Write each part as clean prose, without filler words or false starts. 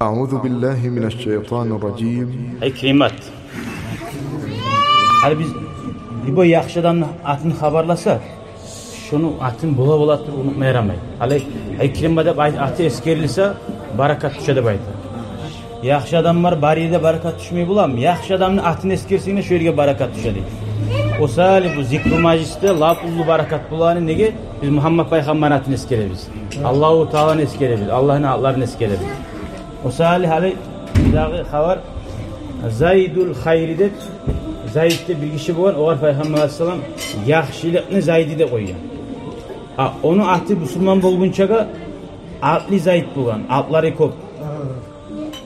أعوذ بالله من الشيطان الرجيم. Ey kıymet. Hani biz bir boy yaxşı adamın atını haberlasa, şunu atın bula tur unutmayamayız. Hani ey kıymet atı eskerilse barakat düşede baydı. Yaxşı adamlar bariyede barakat düşmeyi bulam. Yaxşı adamın atını eskersine şöyle barakat düşedi. O sali bu zikr majliste lafuzlu barakat bulanı nege biz Muhammed Peygamber'in atını eskeremiz. Allahu Teala'nın eskeremiz. Allah'ın atlarını eskeremiz. O sali hali bir daha haber Zaydul Hayri deb Zayd'de bir kişi bulan oğar Peygamber Aleyhisselam yaxşılıkını Zayd'i de koyuyor. Onu atı Müslüman bulgunçaga atlı Zayd bulan. Atları kop.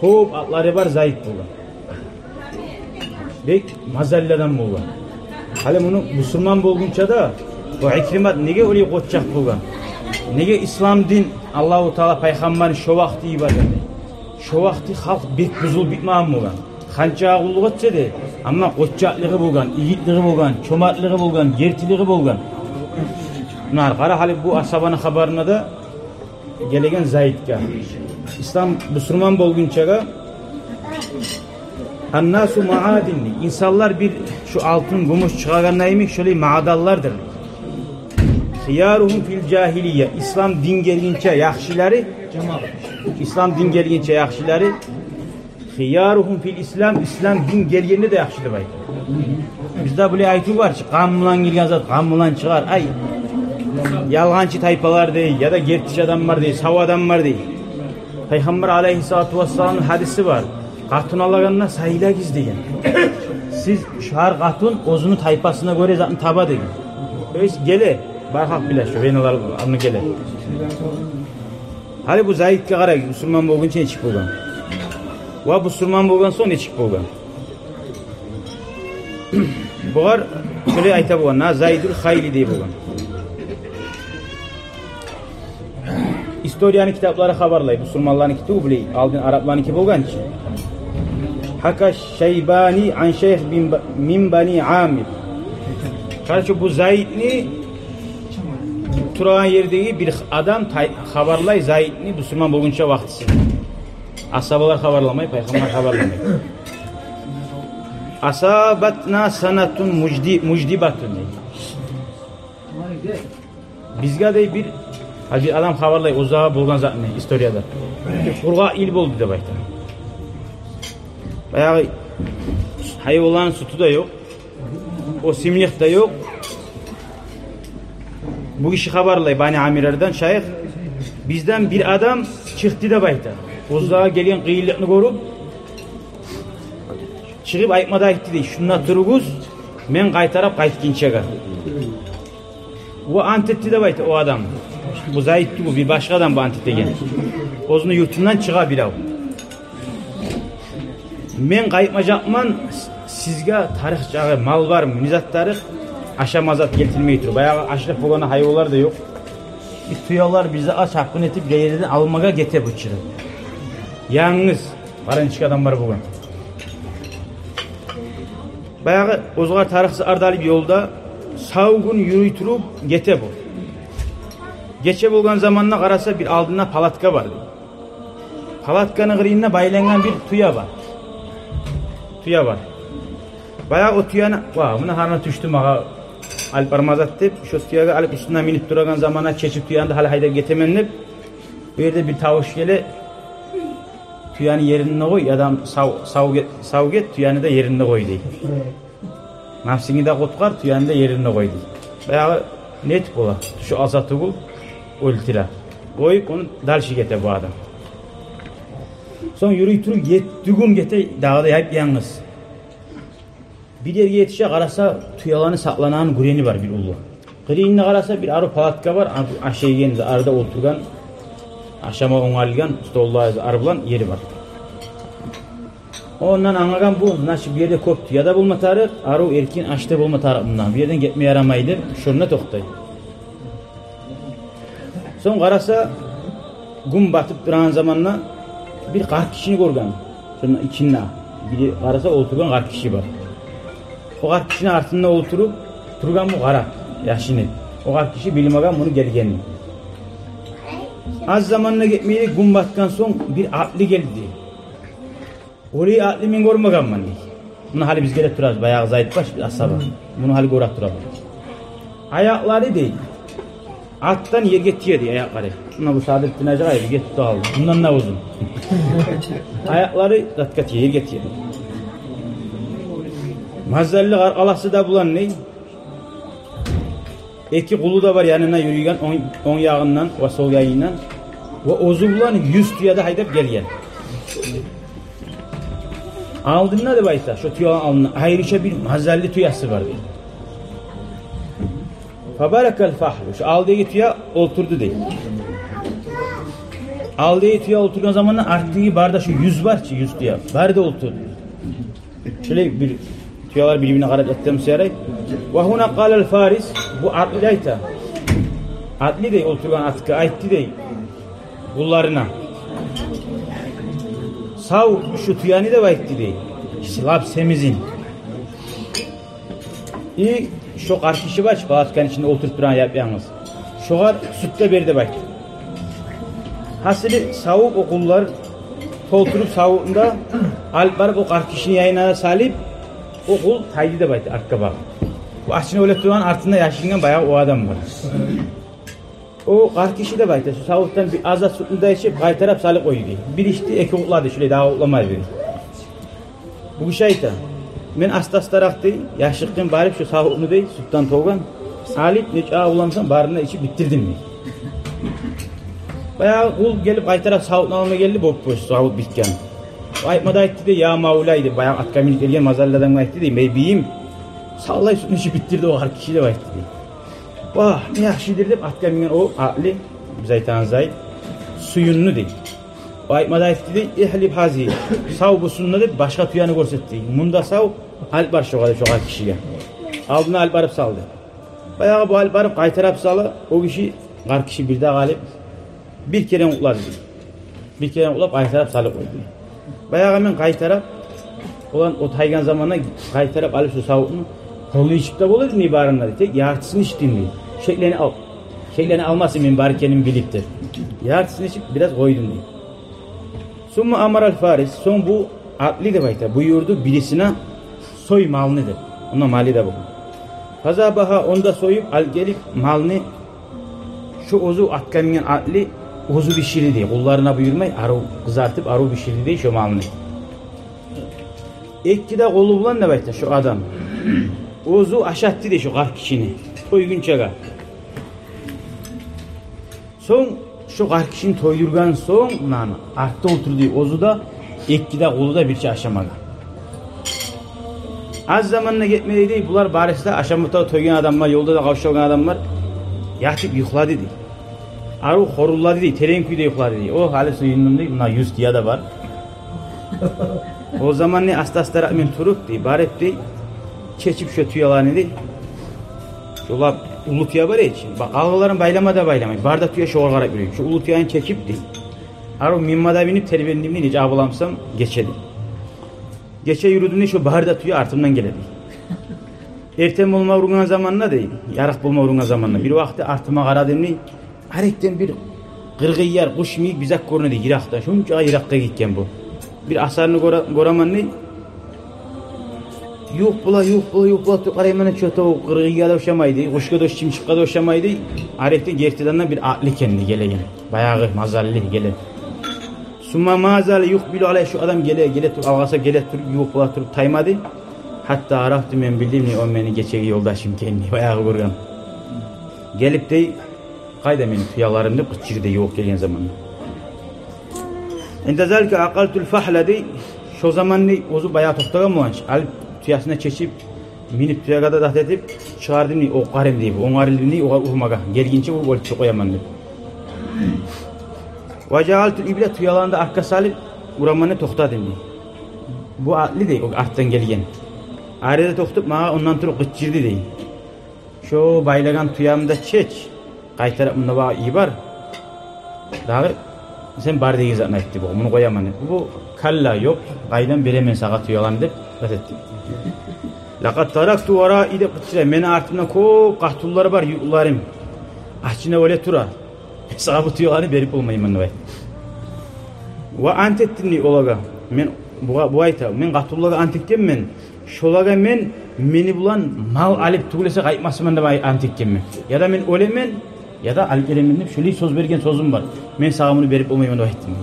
Kop atları var Zayd bulan. Bek mazalladan bulan. Hali bunu Müslüman bulgunça da o ikrimat nege öyle koçacak bulan. Nege İslam din Allahu Teala Peygamber'in şu vakti ibadet. Şu vakti halk bek buzul bitmağın bulan. Qancha ağıllık etse de ama koçaklığı bulgan, iyitliği bulgan, çomartlığı bulgan, gertiliği bulgan. Bunlar qara hali bu asabanın haberine de gelegen Zayd'ga. İslam Müslüman bulgunçaga Annasu maadinli. İnsanlar bir şu altın, gümüş çıkarganlaymış şöyle maadallardır. Hiyaruhum fil cahiliye. İslam din gelince yaxşileri İslam din gelince yaxşileri hiyaruhum fil İslam. İslam din gelgende de yaxşıdır baydı. Bizde böyle aytı var ki qamlan gelgen zat qamlan çıkar. Ay yalğancı tayfalar değil ya da gertiş adamlar değil, sav adamlar değil. Peygamber aleyhissalatu vesselam'ın hadisi var. Katun alağanına sayıyla gizleyin. Siz şu her katun ozunu tayfasına göre zaten taba deyin. Öyle gele. Barhak bile şu benalar anı gele. Hali bu Zayd'e qaray Müslüman bolguncha nechik bo'lgan. Va Müslüman bo'lgan so'ng nechik bo'lgan. Bular shunday ayta bo'lgan, na Zaydul Hayli deb bo'lgan. İstoriyani kitapları haberlayı. Müslümanların kitabı bile aldın Araplarınki bo'lganchi. Haka Şeybani an Şeyh min Bani Amir. Karşı bu Zayd'ni Turan yerdeki bir adam haberlay Zayd'ni Müslüman bulgunca vaktisi. Asabalar haberlamayı, peygamber haberlamayı. Asabatna sanatun mucdibatun. Bizga de bir adam haberlay uzağa bulgan zaten istoriyada. Kurga il boldu de bayta. Bayağı hayvanların sütü de yok. O simlik de yok. Bu işi haberlay Bani Amirlerden şeyh bizden bir adam çıktı da bayta. Uzağa gelen kıyılıkını görüp çıkıp aytmada gitti de şunla turguz men kaytarıp kaytkinçega. O antetti de bayta o adam. Bu Zayd'ti bu bir başka adam bu antette gel. Ozunu yurtundan çığa bilav. Men kayıtmacakman sizge tarih çağı mal var mı? Nizat tarih aşamazat getirmeyi tur. Bayağı aşırı olan hayvanlar da yok. Bir tuyalar bize aç hakkın etip yerden almaga gete bıçırı. Yalnız varınçık adam var bugün. Bayağı ozgar tarihsi ardalı bir yolda savgun yürütürüp gete bu. Geçe bulgan zamanına qarasa bir aldığında palatka var. Palatkanın kırığına baylanan bir tuya var. Tuya var. Bayağı o tuyana, buna harına düştüm ağa alıp armazat deyip, şu tuyaga alıp üstünden minip duragan zamana çeçip tuyanda hala hayda getemenlip, bir yerde bir tavuş gele tuyanı yerine koy, adam sav get tuyanı da yerine koy deyip. Nafsini de kotkar, tuyanı da yerine koy deyip. Bayağı net bola, şu azatı bul, öltüler. Koyup onu dalşı gete bu adam. Son yürüytürüp düğüm gete dağda hep yalnız. Bir yerge yetişe qarasa tuyalanı saklanan güreni var bir ulu. Kırığında qarasa bir arı palatka var. Aşağı geldi arada oturgan aşama oңalgan stolda arı bulan yeri var. Ondan anlagan bu nasıl bir yerde köp tuyada bulmatarı arı erkin açtı bulmatarı bundan. Bir yerden gitmeye yaramaydı. Şuruna toktaydı. Son qarasa gün batıp duran zamanla bir qar kişini görgan. Şunun içinde bir qarasa oturgan qar kişi var. O qar kişinin artında oturup turgan bu qara yaşını. O qar kişi bilmagan bunu gelgenini. Az zamanına gitmeyerek gün batkan son bir atlı geldi. Orayı atlı min görmegen man dey. Bunu hali biz gelip turarız. Bayağı zayıf baş bir asaba. Bunu hali görüp turarız. Ayakları değil. Attan yer getiriyor diye ayakları. Şuna bu Saadettin Hacı bir get tutu aldı. Bundan ne uzun. Ayakları zatkati yer getiriyor. Mazallı arkalası da bulan ne? İki kulu da var yanına yürüyen on yağından ve sol yağından. Ve ozu bulan 100 tüyada haydap gelgen. Aldığında da baysa şu tüyanın alnına ayrıca bir mazallı tüyası var diye. Fabarakal fahru. Şu aldığı tüya oturdu değil. Aldığı tüya oturduğun zamanla arttığı barda şu 100 var ki 100 tüya. Barda oturdu. Şöyle bir tüyalar birbirine karab ettim siyaray. Ve huna kalel faris. Bu atlayta. Atli değil oturan atkı aytti değil. Kullarına. Sav şu tüyanı da baytti değil. Silab semizin. İyi şu karşışı var. Palatkanın içinde oturup duran yapıyorsunuz. Şoğar sütte beride baytti. Hasili savuk okullar tolturup savukunda alp barıp o karkişini yayınlara salip okul taydı da baydı arka bak. Bu açını öyle duran artında yaşından bayağı o adam var. O karkişi de baydı. Şu savuktan bir azat sütünde içip kaytarıp salip koydu. Bir içti eki okladı şöyle daha oklamayı dedi. Bu şeytan. Ben astastaraq değil, yaşıkken barip şu savukunu değil, sütten toğan salip neç ağa ulamsam barına içip bitirdim mi? Bayağı kul gelip kaytarıp savukunu almaya geldi, boş savuk bitken. Ayıpmada etti de ya maulaydı, bayağı atkamilik gelgen mazalladan etti de, meybiyim sallay sütünü içip bitirdi o her kişi de etti de. Vah ne yakşidir deyip atkamingen o akli, zaytan zayt, suyununu değil. Ayıpmada etti de, ihlib hazi, sav bu sunna deyip başka tüyanı görsetti. Munda sav, alp var şoğadı şoğal kişiye. Aldığına alp arıp saldı. Bayağı bu alp arıp kaytarıp salı, o kişi, kar kişi bir daha galip, bir kere ukladı. Bir kere uklap kaytarıp salı koydu. Bayağı hemen kaytarıp, olan o taygan zamanına kaytarıp alıp şu savukunu, kolu içip de olur mu ibarınları? Tek yartısını içtiğini değil. Şeklerini al. Şeklerini almasın benim bari kendim biliptir. Yartısını içip biraz koydum diye. Summa amaral faris. Son bu atli de bayta. Buyurdu birisine soy malınıdır. Ona mali de bu. Fazabaha onda soyup al gelip malını şu ozu atkamingen atli ozu pişirdi diye. Kullarına buyurmay arı kızartıp arı pişirdi diye şu malını. Ekkide kolu bulan ne bayta şu adam. Ozu aşattı diye şu kar kişini. Toygun çaga. Son şu kar kişini toydurgan son artta oturduğu ozu da ekkide kolu da bir şey aşamaga. Az zamanına gitmedi değil. Bunlar barisde aşamıta toygan adamlar, yolda da kavşagan adamlar yatıp yukladı değil. Arı horulladı değil, terenküyde yukladı değil. O hali suyunun değil, buna 100 diya da var. O zaman ne astaslara min turuk değil, baret değil. Çeçip şu tüyalarını değil. Şola ulu tüya var ya için. Bak ağaların baylamada baylamayın. Barda tüya şu olarak biliyor. Şu ulu tüyanı çekip değil. Arı mimmada binip terbiyenliğini hiç ağılamsam geçedi. Geçe yürüdüğünde şu barda tüya artımdan geledi. Ertem olma uğruna zamanına değil. Yarak bulma uğruna zamanına. Bir vakti artıma karadım değil. Harekten bir kırgıyyar, kuş miyik bizak koruna değil. Irak'ta. Şunca Irak'ta gitken bu. Bir asarını göraman değil. Yok bula tükaraymanı çöto kırgıyyada hoşamaydı. Kuşka da çimşikka da hoşamaydı. Harekten gertidandan bir akli kendi gele. Bayağı mazalli gele. Summa mazali yukbilu alay şu adam gele tur algasa gele tur yok bula tur taymadı. Hatta araftı men bildim ni o beni geçeki yoldaşım kendi bayağı kurgan. Gelip de kayda benim tüyalarımda kıçırda yok gelen zamanında. Entezalike akaltul fahla dey şu zaman ne ozu bayağı toktagan muanç. Alıp tüyasına çeşip minip tüyagada da edip çıkardım ni o karem deyip o ngarildim ni o urmaga. Gelgince o bol koyaman deyip. Ve cealtul ibla tüyalarında arka salip uramanı toktadım deyip. Bu atli dey o arttan gelgen. Arada toktup mağa ondan turu kıçırdı dey. Şu baylagan tüyamda çeç. Kaytarıp bunda bana iyi var. Daha sen barda gizatına etti bu. Bunu koyaman. Bu kalla yok. Kaydan bilemen sağa tüyalan deyip etti. Laqad taraktu vara ile kıçıra. Mene artımdan ko kahtulları var yularım. Ahçine öyle tura. Sağa bu tüyalarını berip olmayayım ben. Ve antettinli olaga. Men bu ayta men Gatullaga antikkenmen. Şolaga men meni bulan mal alıp tugulese qaytmasman dep antikkenmen. Ya da men ölemen ya da alıp gelemen dep şöyle söz bergen sözüm var. Men sağa bunu berip olmayman dep aytdım.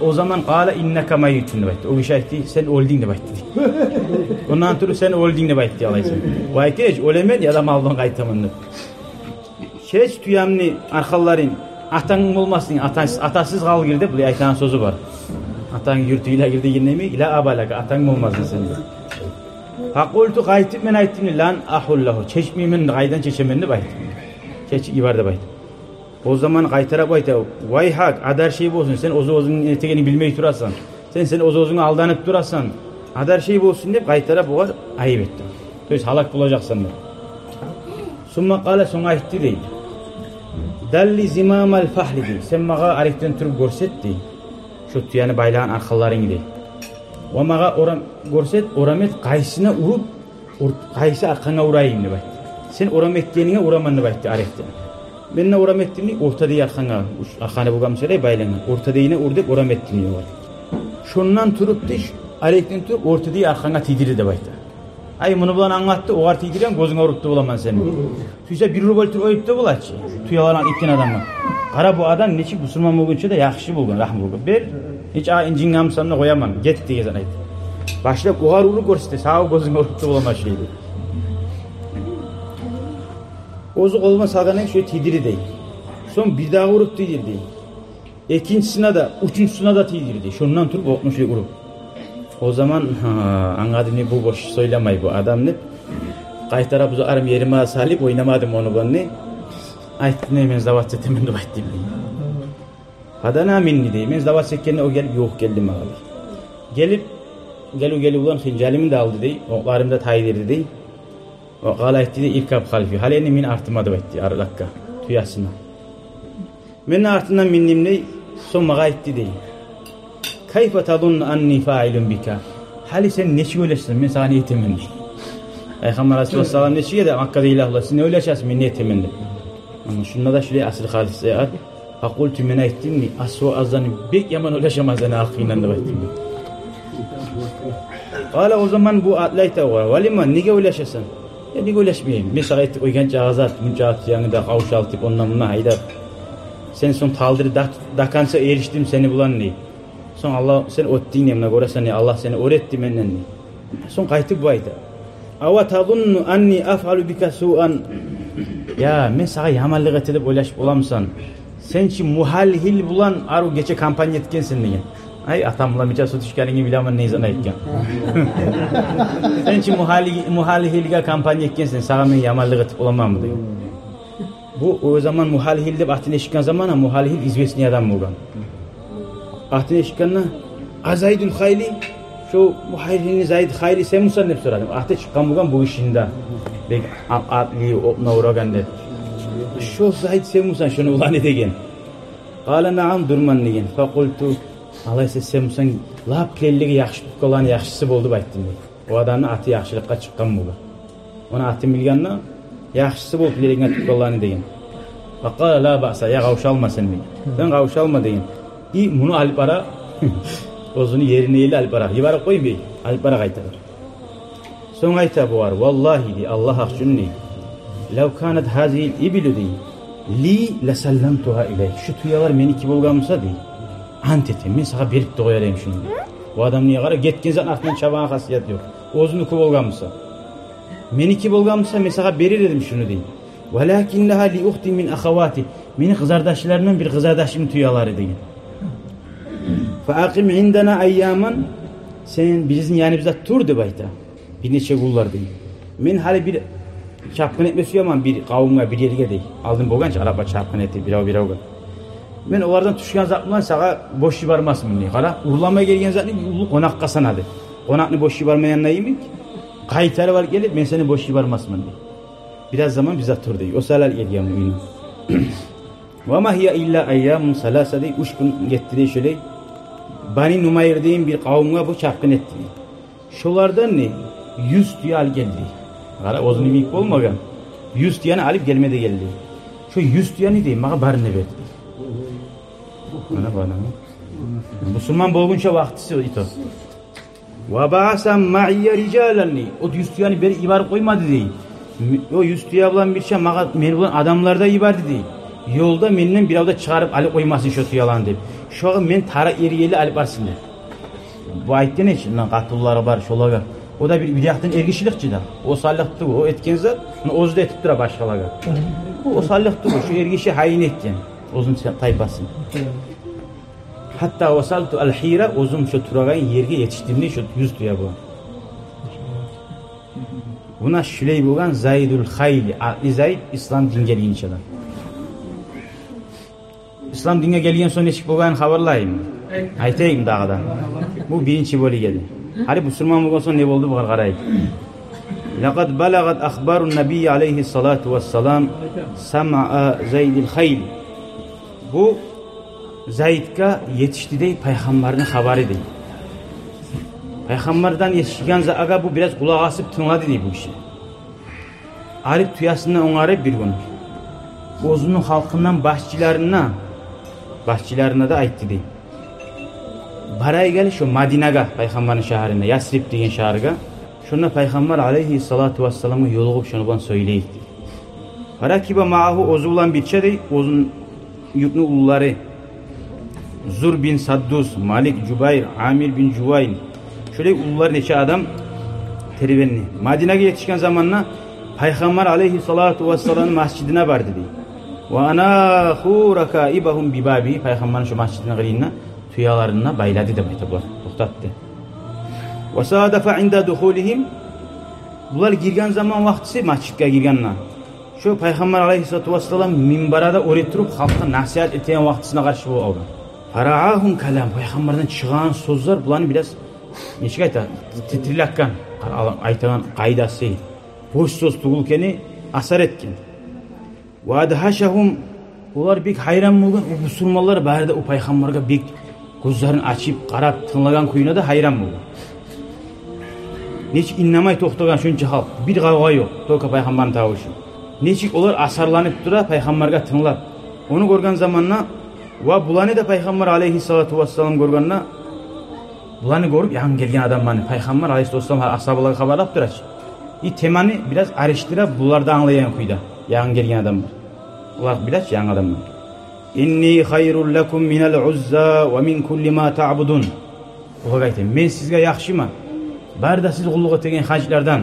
O zaman qala innaka mayitun dep aytdı. O kişi aytdı sen öldün dep aytdı. Ondan sonra sen öldün dep aytdı alaysın. Bu aykeş ölemen ya da maldan qaytaman dep. Şeç tüyamni arxallarin ataң olmasın, atasız kal girdi, bu aytan sözü var. Ataң yurtuyla girdi girnemi, ila abalaga, ataң olmasın sende. Faqultu qaytib men aytdim, lan ahullahu, çeşmeymen, qaydan çeşemen dep aytdım. Çeçik ibar dep aytdım. O zaman qaytarap ayta, vay hak, adar şey bolsun, sen ozu-ozunun etegeni bilmey turasan, sen ozu-ozunu aldanıp turasan, adar şey bolsun dep qaytarap oğar ayıp etdi. Söz halak bulacaksan dep. Summa qala soň aytdı deydi. Dalli zimamal fahli deydi. Sen mağa arekten turup görset deydi. Şu tüyanı baylagan arxallaryň deydi. O mağa görset, oramet qaysına urup, qaysı arkaňa urayım dep aytdy. Sen oram etkenine uraman dep aytdy arekten. Men oram etdim ortada arkaňa, arkaňa bolgan şeýle baylanan. Ortadaýyna urdup oram etdim diýär. Şondan turup diş, arekten turup ortada arkaňa tidirdi dep aytdy. Ay bunu bulan anlattı, oğar tidiren gözüne uruptu bulaman seni. Tüyse 1 rubl tur oyuptu bulaçı. Tüyalan itken adamı. Qara bu adam neçi musulman bolgunça da yaxşı bolgan, rahmy bolgan. Bir hiç injin gamsanna koyaman, get diýen aytdy. Başlap oğar urup görsetdi, sağ gözüne uruptu bulaman şeýdi. Ozu koluma salganan şöyle tidiri değil. Son bir daha urup tidirdi. İkincisine de, üçüncüsüne de tidirdi. Şundan turup okmuş şöyle urup. O zaman anladım ne bu boş söylemay bu adam ne? Qaytara bu arım yerime salip oynamadım onu ben ne? Aytdı ne men zavat çetemen de aytdı. Hadana minni dey. Men zavat çekkenine o gelip yok geldim abi. Gelu ulan hincalimi de aldı dey. Oklarım da taydirdi dey. O qala aytdı dey irkab halfi. Haleni min artıma da aytdı aralakka tuyasına. Men artından minnim ne? Son mağa aytdı dey. Kayfa tadun anni fa'ilun bika. Hali sen neçi öleşsin men sana niyetimin. Peygamber Aleyhisselatü Vesselam neçi de Makka'da ilahla sen öleşasin men niyetimin. Ama şunda da şöyle asıl halise at. Faqultu men aytdim mi aswa azan bek yaman öleşemez ana aqinan da aytdim. Qala o zaman bu atlayta var. Valima nige öleşesin? Ya nige öleşmeyeyim. Mesela aytdı oyganca azat muncaat yanında kavuşaltıp ondan buna haydar. Sen son taldırı dakansa eriştim seni bulan ne? Son Allah sen ötdin emne göre seni Allah seni öğretti menden. Son qaytıp bu ayta. Ava tadunnu anni af'alu bika su'an. Ya men sağa yamanlyk etip oylaşıp olamsan. Sençi muhalhil bulan aru geçe kampanya etkensin diyen. Ay atamla mica su düşkaniňi bilaman neyzan aytgan. Sençi muhalhilga kampanya etkensin sağa men yamanlyk etip olamam mı diyor. Bu o zaman muhalhil dep atyny eşitken zamana muhalhil izbesni adam bolgan. Ahtine çıkanına Azaydul Hayli şu muhayyilini Zayd Hayli sen musan hep soradım. Ahte çıkan bugan bu işinde. Bek atli opna uğragan dedi. Şu Zayd sen musan şunu ulan edegen. Qala na'am durman degen. Faqultu alaysa sen musan lap kelliga yaxshi tuqqalan yaxshisi boldu aytdim. O adamın atı yaxşılıkka çıkan bugan. Ona atı bilganna yaxshisi bolup kelegen tuqqalan degen. Faqala la ba'sa ya qavuşalmasın degen. Sen qavuşalma degen. Bunu alıp ara, ozunu yerine ile alıp ara. Yibara koyun bey, alıp ara qaytarır. Son ayta bu var, vallahi di, Allah akşunni. Lev kanat hazil ibilu di, li lesallamtuha ileyk. Şu tuyalar meniki bolgamsa di, antetim, men sağa berip de koyarayım şunu. Bu adam niye qara, getken zaten aklından çabağın hasiyat yok. Ozunu ku bolgamsa. Meniki bolgamsa men sağa berir dedim şunu di. Velakinnaha li uhti min ahavati. Meni kızardaşlarından bir kızardaşımın tuyaları deyin. Faqim indana ayyaman sen bizim yani bize tur de bayta. Bir neçe gullar deyin. Men hali bir çapkın etmesi yaman bir kavumga bir yerge dey. Aldım bolgança araba çapkın etti birao. Men olardan düşken zatlan sağa boş yibarmasmın diye. Qara urlamaya gelgen zatni qonaqqa sanadı. Qonaqni boş yibarmayanna yemik. Qaytarıp alıp gelip men seni boş yibarmasmın diye. Biraz zaman bize tur dey. O salal gelgen uyunu. Ve ma hiye illa ayyamun salasa dey. 3 gün getdi şöyle. Bani Numayr deyin bir kavumga bu çapkın etti. Şolardan ne? 100 tüya al geldi. Qara ozunu mik bolmagan. 100 tüyanı alıp gelmede geldi. Şu 100 tüyanı deyim mağa barını verdi. Bana. Musulman bolgunça vaxtısı ito. Ve ba'asam ma'iye ricalanni. O 100 tuyani beri ibar koymadı değil. O 100 tuya bilan bir şey mağa men bilan adamlarda ibardı değil. Yolda menden bir avda çıkarıp alıp koymasın şu tuyalan deb. Şoğa men tara eriyeli alıp barsın deb. Bu ayttan için qatulları var şolaga. O da bir bidiyaqdan ergişilikçi da. O salliqti o etken zat, ozda etip tura başqalarga. O salliqti şu ergişi hayin etken. Ozun tayfasın. Hatta vasaltu al-hira ozum şu turagan yerge yetiştiğimde şu 100 tuya bu. Buna şüley bo'lgan Zaydul Xayli, Zayd islom dinga kelgan adam. İslam dinga kelgan so'ng nechik bo'lgan xabarlayman. Aytayım dağda. Bu birinchi bo'lik edi. Hali musulmon bo'lgan so'ng ne bo'ldi bu qaraylik. Laqad balagat akhbarun nabiy alayhi salatu wassalam sam'a Zaydul Xayli. Bu Zaydga yetişdi dey payg'ambarning xabari dey. Peygamberden yetişken aga bu biraz kulak asıp tınladı diye bu işi. Arif tuyasından onarıp bir gün. Bozunun halkından başçılarına da ayıttı diye. Baraya gel şu Madinaga Peygamberin şehrine, Yasrib degen şehirga. Şunda Peygamber aleyhissalatu vesselam'ı yoluğup şunu bana söyleyikti. Farakiba ma'ahu ozulan bir şey dey, ozun yüknü ulları. Zur bin Saddus, Malik Jubayr, Amir bin Juvayn. Şöyle ulular neçe adam terbenni. Madine'ye yetişken zamanla Peygamber aleyhissalatu vesselam'ın mescidine vardı diye. Ve ana huraka ibahum bibabi Peygamber'in şu mescidine girdiğinde tüyalarına bayladı da baytablar. Toxtattı. Ve sadafa inda duhulihim bunlar girgen zaman vaktisi mescidge girgenler. Şu Peygamber aleyhissalatu vesselam minbarada oturtup halka nasihat eten vaktisine karşı bu oldu. Fara'ahum kalam Peygamber'den çıkan sözler bulanı biraz neçik ayta titrilakkan aytagan qaydası boş söz tugulkeni asar etken. Ve adhaşahum ular bek hayran bo'lgan o musulmonlar barida o payg'ambarga bek ko'zlarini açıp qarab tınlagan kuyuna da hayran bo'lgan. Nechik innamay to'xtagan shuncha xalq, bir qavg'a yo'q, to'ka payg'ambarning tavushi. Nechik ular asarlanib tura payg'ambarga tinglab. Onu ko'rgan zamanna va bulani da payg'ambar alayhissalatu vassalam ko'rganna bularni ko'rib yan kelgan adamlarni payg'ambar alayhissalatu vassalam ashabalarga xabarlab turadi. Temani biraz araştırıp bulardan anglayan kuyda yan kelgan adamlar. Ular biraz yan adamlar. İnni hayrul lakum minal uzza ve min kulli ma ta'budun. Ular aytadi, men sizga yaxshiman. Barda siz qulluq etgan hajlardan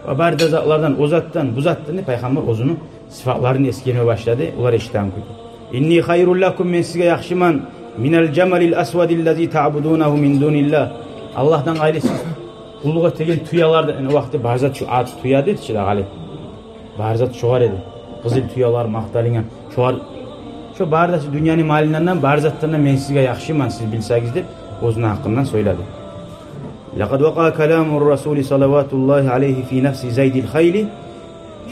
va barda zatlardan, ozatdan, buzatdan payg'ambar o'zini sifatlarini eskermeye başladı. Ular eshitgan kuyda. İnni hayrul lakum men sizga yaxshiman minal jamalil aswadillazi ta'budunahu min dunillah. Allah'tan gayrı siz qulluq etgan tuyalarda o vaqtda barzat şu at tuya dedi ki gali. Barzat şoğar edi. Qızıl tuyalar maqtalingan. Şoğar şu barzat dünyanın malinden barzatdan men sizga yaxshiman siz bilsangiz deb o'zining haqqından söyledi. Laqad waqa kalamur rasul sallallahu alayhi fi nafsi Zaydil Xayli.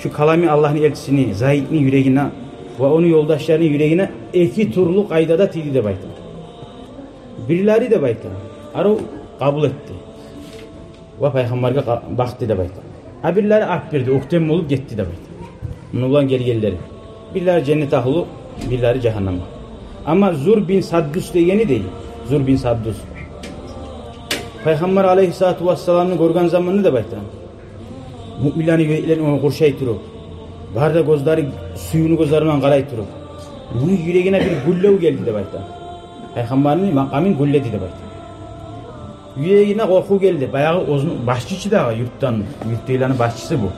Şu kalami Allah'ın elçisini Zayd'nin yüreğine ve onun yoldaşlarının yüreğine iki turlu qaydada tiydi deb aytdi. Birileri de aytdi. Aro kabul etti. Ve peygamberge baktı deb aytdi. Birileri ak berdi, oktem olup gitti deb aytdi. Bunlar gelgenleri. Birileri cennet ahlı, birileri cehennem. Ama Zur bin Saddus degeni değil. Zur bin Saddus. Peygamber aleyhissalatu vesselam'ın görgen zamanını deb aytdi. Müminlerin yüreklerini onu kurşay turup, barda gözleri suyunu gözlerinden qaray turup, bunun yüreğine bir gullev geldi deb aytdi. Peygamberinin makamin gulledi deb aytdi. Yüreğine korku geldi. Bayağı o'zini başçısı da yurtdaylarning başçısı bu.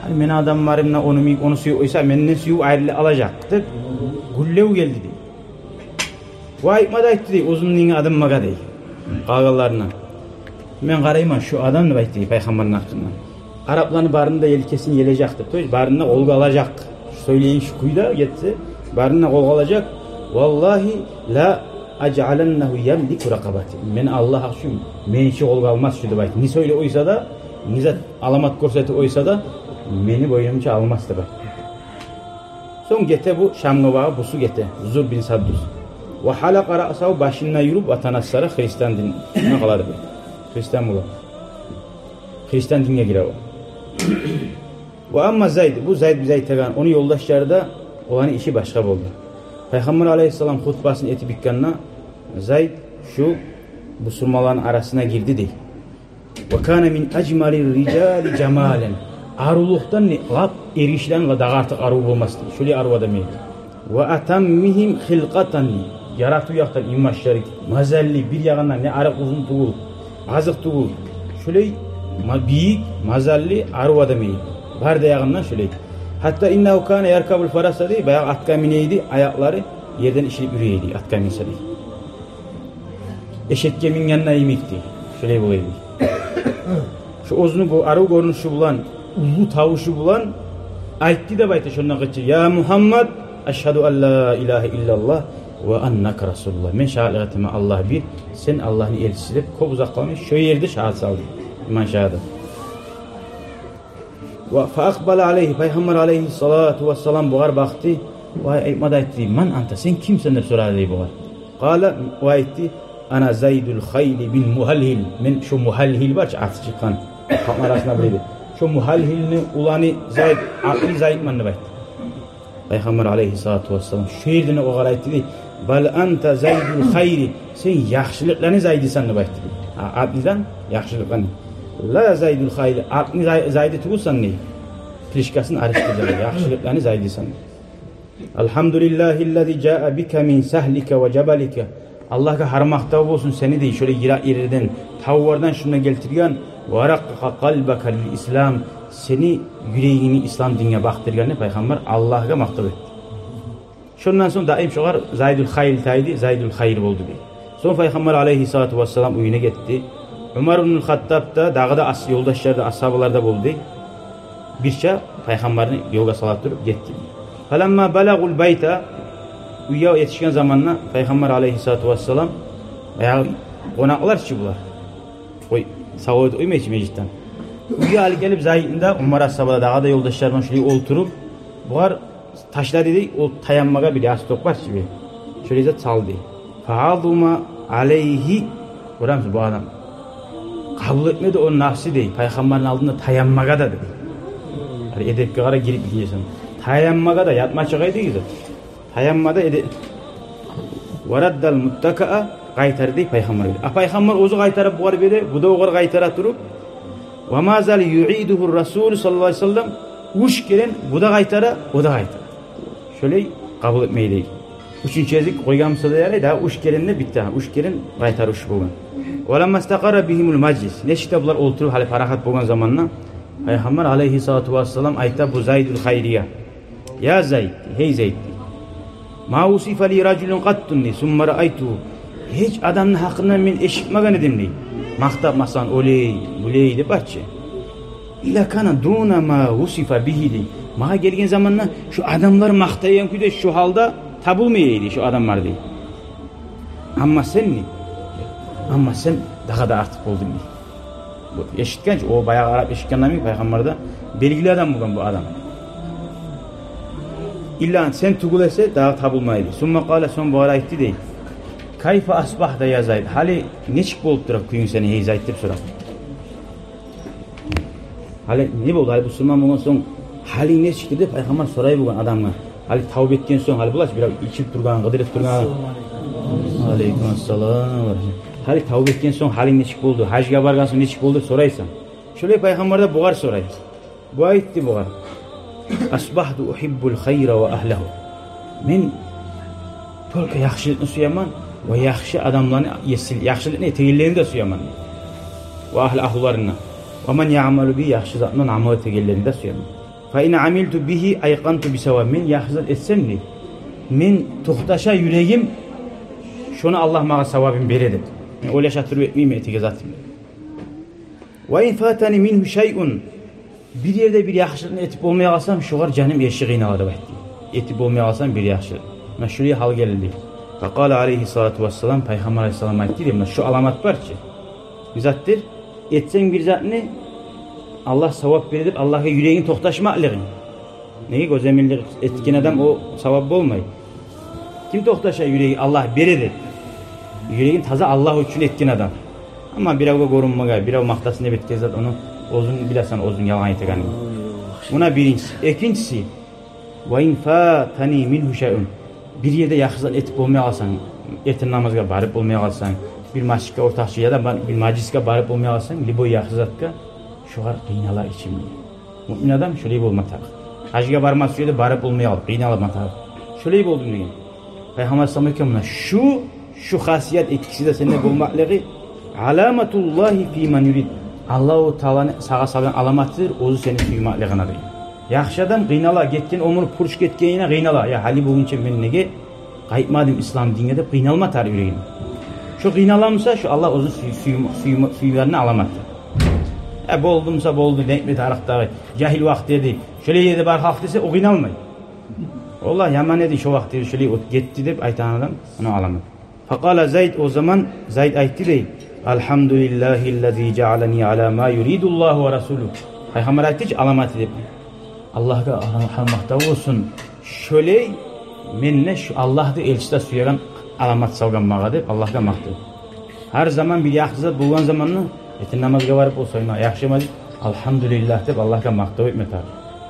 Hani men adamlarımla onu suyu oysa menden suyu ayrı alacak deb gullev geldi deydi. Vay aytmada aytdi deydi, o'zimning adammaga deydi. Qag'allarına. Men qarayman şu adam deb aytdi Peygamberning haqqından. Araplarni barında yelkesini yelecek deb, barında qo'lga olacak. Söyleyin şu kuyda getse, barında qo'lga olacak. Vallahi la ac'alannahu yamliku raqabati. Men Allah üçün meni qo'lga olmaz şu deb aytdi. Ni söyle oysa da, nizat alamat ko'rsatib oysa da meni bo'yimcha almas deb aytdi. So'ng gete bu Şamga bağı busu gete. Zur bin Saddus. Ve halaqa ra'sahu başına yürüp atanassara Hristiyan dinine qalar dedi. Hristiyan bo'ladi. Hristiyan dinine girer o. Ve amma Zayd, bu Zayd bize aytgan, onun yoldaşları da olanın işi başka oldu. Peygamber aleyhisselam hutbasını etip bitkanına Zayd şu musulmanların arasına girdi değil. Ve kana min ecmalir ricali cemalen. Aruluqdan ne? Lap erişlen la dağı artıq arı olmaz. Şöyle arı adam edi. Ve atammihim xilqatan. Yaratı yaqdan immaşları mazalli bir yağından ne arı uzun tuğul, azıq tuğul. Şöyle büyük mazalli arı adam edi. Var da yağından şöyle. Hatta innehu kana yarkabul farasa deyip bayağı atka mineydi, ayakları yerden işleyip yürüyeydi atka minse deyip. Eşekke mingenna yemekti. Şöyle bulaydı. Şu ozunu bu arı görünüşü bulan, uzun tavuşu bulan aytti de bayta şundan kaçı. Ya Muhammed eşhedü en la ilahe illallah ve enneke Resulullah. Men şahadetime Allah bir, sen Allah'ın elçisidir. Kop uzaklamış, şu yerde şahit saldı. İman şahadet. Ve faakbala aleyhi, Peygamber aleyhissalatu vesselam buğar baktı. Ve aytmada etti, man anta, sen kimsen de soradı buğar. Kale, ve etti, ana Zeydül Hayli bin Muhalhil. Men şu Muhalhil var ki artı çıkan. Kalkma arasında bileydi. Şu Muhalhil'in ulanı Zeyd, akli Zeyd manı bayt. Peygamber aleyhissalatu vesselam şu yerdine o kadar etti. Bel anta Zeydül Hayli. Sen yaxşılıklarını Zeyd'isan da bayt. Adlidan yaxşılıklarını. La Zeydül Hayli. Akli Zeyd'i tuğulsan ne? Klişkasını arıştırdılar. Yaxşılıklarını Zeyd'isan. Elhamdülillahillezî câe bike min sehlike ve cebelike. Allah'a harmakta olsun seni de şöyle yerden, tavvardan şuna getirgen ve rakka kalbaka lil İslam, seni yüreğini İslam dinine baktırgan Peygamber Allah'a maktub etti. Şundan sonra daim şoğar Zeydül Hayl taydi, Zeydül Hayr oldu diye. Sonra Peygamber aleyhissalatu vesselam uyuna gitti. Ömer ibn Hattab da dağda yoldaşlarda, ashablarda buldu. Bir şey Peygamberin yolga salat durup gitti. Falamma balagul beyta, uyuya yetişken zamanla Peygamber aleyhissalatu vesselam veya konaklar ki bunlar. Oy savaydı uymayı ki mecitten. Uyuya ali gelip zahidinde Umar ashabada dağda yoldaşlarından şöyle oturup bunlar taşlar dedi o tayanmaga bir yas top var ki şöyle de çaldı. Fa'aduma aleyhi Kuramsın bu adam. Kabul etmedi o nafsi değil. Peygamberin aldığında tayanmaga da dedi. Yani edepke kara girip gidiyorsun. Tayanmaga da yatma çıkaydı ki tayanmada varaddal muttaka'a qaytarı deyip Peygamber dedi. Peygamber ozu qaytarıp bu var beri, bu da o kadar qaytara durup ve mazal yu'iduhu Rasul sallallahu aleyhi ve sellem uş gelen bu da qaytara, o da qaytara. Şöyle kabul etmeyi değil. Üçüncü ezik koygamsa da yere daha uş gelenle bitti. Uş gelen qaytarı uş bulgan. وَلَمَّا اسْتَقَرَ بِهِمُ الْمَجْلِسِ Neşikte bunlar oturup hali parahat bulgan zamanla Peygamber aleyhissalatu vesselam ayta bu Zeydül Hayriye. Ya Zeyd, hey Zeyd. Ma usifa li raculun qattun summa ra'aytuhu. Hiç adamın hakkından men eşitmagan edim deydi. Maqtab masan oley, buley deb aytçı. İlla kana duna ma usifa bihi deydi. Mağa gelgen zamanla şu adamlar maqtayan küde şu halda tabulmayaydı şu adamlar deydi. Amma sen daha da artık oldun deydi. Bu eşitkenç, o bayağı Arap eşitkenler mi Peygamber'de belgili adam bulan bu adam. İlla sen tugul etse daha tabulmaydı. Summa qala son bu ara etti deydi. Kayfa asbahda ya Zayd. Hali neçik bolup durak kuyun seni hey Zayd deb sorak. Hali ne boldu? Hali bu Müslüman bolgan soň hali neçik deb Peygamber soray bolgan adamga. Hali tavba etken soň hali bulaş bir içip turgan, gıdırıp turgan. Aleyküm assalam. Hali tavba etken soň hali neçik boldu? Hajga bargan soň neçik boldu soraysan. Şöyle Peygamber'de buğar soray. Bu aytti buğar. Asbahtu uhibbul hayra ve ahlehu. Men tolka yaxşılıkni suyaman ve yaxşı adamlarını yaxşılıkni etegillerini de suyaman. Ve ahlarına. Ve men ya'malu bi yaxşı zatının amal etegillerini de suyaman. Fa in amiltu bihi ayqantu bisawab. Men yaxşı etsem ne? Men toxtaşa yüreğim şunu Allah mağa savabın beredi. Men öyle şatırıp etmeyeyim etege zatım. Ve in fatani minhu şey'un. Bir yerde bir yaxşılığını etip olmaya alsam şuğar canım eşiğine aladı baytti. Etip olmaya alsam bir yaxşılık. Şuraya hal geldi. Faqala aleyhissalatu vesselam Peygamber aleyhisselam aytti deyim. Şu alamat var ki. Bizattır. Etsen bir zatını Allah savab verir. Allah'a yüreğin toxtaşmaqlığın. Neyi gözeminlik etkin adam o savab olmayı. Kim toxtaşa yüreği Allah verir. Yüreğin taza Allah için etkin adam. Ama bir avga korunmaga, bir av maqtasını bitkizat onu ozun bilasan ozun yalan aytgan. Buna birincisi. İkincisi ve in fatani minhu şey'un. Bir yerde yaxşıdan etip olmaya alsan, erten namazga barıp olmaya alsan, bir masjidga o'rtoqchi ya da bir majlisga borib bo'lmay qolsang, libo yaxshi zotga shular qiynalar ichimli. Mu'min odam shunday bo'lmadi. Hajga bormas edi, borib bo'lmay qoldi, qiynalmadi. Shunday bo'ldim degan. Payg'ambar sollallohu alayhi vasallam shu xasiyat ikkisida senda bo'lmakligi alamatullohi fi man yurid. Alloh taolani sağa salgan alamatidir, o'zi seni suymoqligini deydi. Yaxshi odam qiynala ketgan, umr qurish ketganina qiynala. Ya hali buguncha men nega qaytmadim islom diniga deb qiynalmatar yuragim. Shu qiynalamsa shu Alloh o'zi suyganini alamati. Bo'ldimsa bo'ldi deymi tarixdagi jahil vaqt edi. Shulay edi bar xalq desa o qiynalmaydi. Alloh yaman edi shu vaqt edi shulay o'tib ketdi deb aytan odam uni alamat. Faqala Zayd o zaman Zayd aytdi dey: "Alhamdulillahillazi ja'alani ala ma yuridulloh va rasuluh." Payg'ambar aytdi alamati deb. Allohga rahmat olsun. Şöyle menne şu Allah'ı elçide suyagan alamat salgan mağa deb Allah'a maqtı. Her zaman bir yaxşı bulgan zamanını etin namazga varıp olsayma yaxşımadı. Alhamdulillah deb Allah'a maqtı etmetar.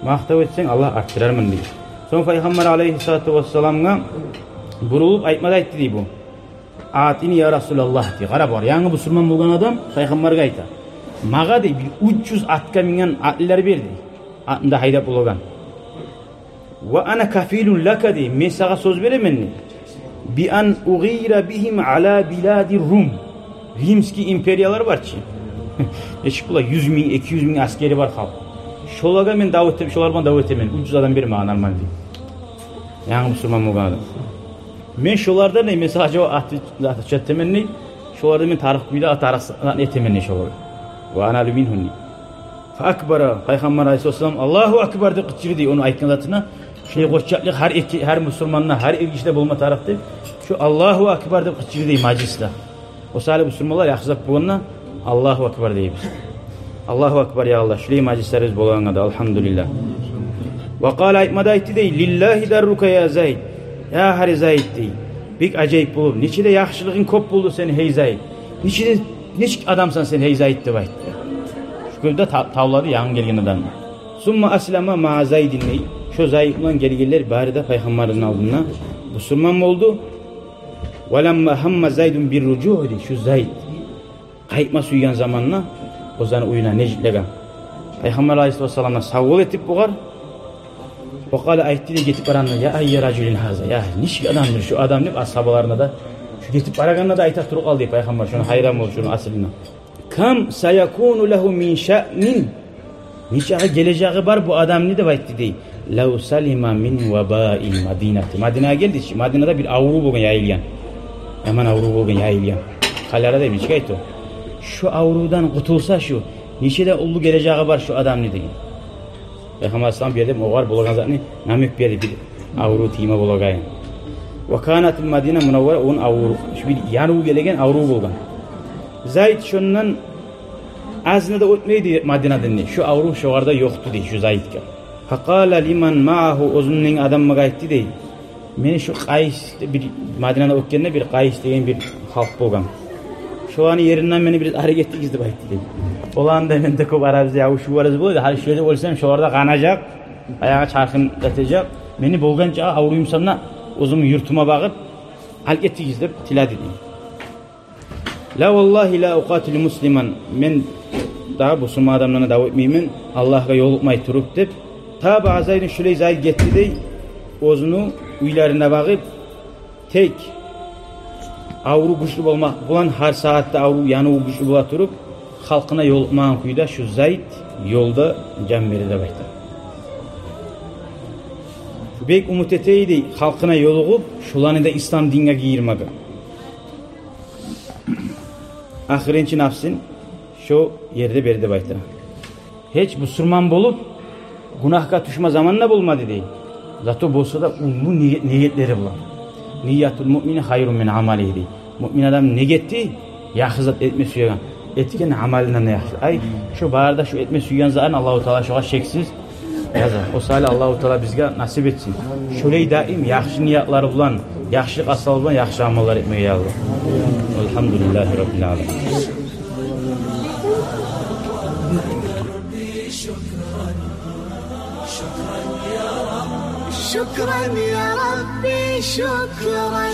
Maqtı etsen Allah arttırarmın deydi. Son Peygamber aleyhissalatu vesselam'a burulup aytmada aytdı deydi bu. Atini ya Resulallah diye. Qarab var. Yani Müslüman bulgan adam Peygamber'e aytdı. Mağa deydi bir 300 atka mingen atliler berdi. Atında haydap bulgan. Ve ana kafilun laka deydi. Men sağa söz veremen. Bi an ughira bihim ala biladi Rum. Rimski imperiyalar var ki. Eşik bula 100 bin, 200 bin askeri var halk. Şolaga men davet ettim, şolar bana davet etmen. 300 adam bir mağanar man deydi. Yani Müslüman bulgan adam. Men şolarda ne mesela acaba atacak temenni şolarda men tarix kuyda atarasından etemenni şolar. Ve ana minhun. Fa akbara Peygamber Aleyhisselam Allahu akbar de qıçırdı onu aytganlatına. Şey qo'shchaqlik her Müslümanna her ilgişde bulma tarafta şu Allahu akbar de qıçırdı majlisda. O salih Müslümanlar yaxshilab bo'lganda Allahu akbar deymiz. Allahu akbar ya Allah. Şulay majlislarimiz bo'lganda alhamdulillah. Ve qala aytmada aytdi dey lillahi darruka ya Zayd. Ya har Zayd dey. Bek acayip bo'lib, nechida yaxshiliging ko'p bo'ldi sen hey Zayd. Nech adamsan sen hey Zayd deb aytdi. Shu ko'pda tavladi yangi kelgan adam. Summa aslama ma Zaydin. Şu Zayd bilan kelganlar barida payg'ambarning oldina Müslüman bo'ldi. Walamma hamma Zaydun bir rujuhi. Şu Zayd qaytma suygan zamanna o'zini uyuna nejitlagan. Payg'ambar Aleyhisselam'a savol etib bo'lgan. Vaqala aytdi de getib baranlar ya ayya rajulin haza ya nish adamdir şu adam deb ashabalarına da şu getib baraganda da ayta turib qaldi payg'ambar şunu hayron bo'ldi şunu aslına. Kam sayakunu lahu min sha'nin nichaga geleceği var bu adamni deb aytdi dey. Law salima min waba'il madinati. Madinaga geldi. Madinada bir avru bo'lgan yayilgan. Hemen avru bo'lgan yayilgan. Qalara deb hech aytdi. Şu avrudan qutulsa şu nechida ullu geleceği var şu adamni degan. Peygamber Aleyhisselam bir yerde oğar bulagan zatni namik bir yerde bir avru tima bulagayan. Ve kanatil Madine Munavvara onun avru. Şu bir yanı gelegen avru bulgan. Zayd şundan aznada o'tmaydi Madinadan. Şu avru şu orada yoktu dey şu Zaydga. Faqala liman ma'ahu o'zining adamga aytdi dey. Meni şu Qays bir Madinada o'tganda bir Qays degan bir xalq bo'lgan. Şuani yerinden beni bir hareket ettik deb aytdi dey. Olanda mende ko'p arabza ya şu varız bo'ldi. Har şeyde bo'lsam şu orada qanajaq, ayağa çarxın atacaq. Meni bo'lgancha avruyumsamna o'zim yurtuma bag'ib halq etdik deb tiladi dey. La vallahi la uqatil musliman. Men daha bu suma adamlarına davet etmeymen. Allah'a yolukmay turib deb Tabi Zayd'in şulay Zayd getdi dey. O'zini uylarına bag'ib tek avru güçlü olmak bulan her saatte avru yanı güçlü bola turib xalqına yolukmagan kuyda şu Zayd yolda can berdi deb aytdi. Bek umut eteydi xalqına yoluğup şularni da İslam dinine giyirmegi. Ahirinchi nafsin şu yerde berdi deb aytdi. Hiç Müslüman bolup günahga düşme zamanla bulmadı dey. Zato bolsa da ullu niyetleri bular. Niyatul mu'mini hayrun min amalihi dey. Mu'min adam niyeti yaxshi zat etme suyagan. Etken amalinden yaxshi. Ay şu barda şu etme suyagan zatın Allahu Teala şoğa şeksiz yazar. O sali Allahu Teala bizga nasip etsin. Şolay daim yaxshi niyatlari bilan, yaxshi asal bilan yaxshi amallar etmeye ya Allah. Elhamdülillahi rabbil alamin. شكرا يا ربي شكرا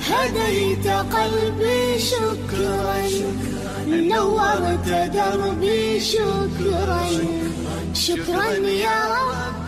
هديت قلبي شكرا، نورت دربي شكرا، شكرا يا رب.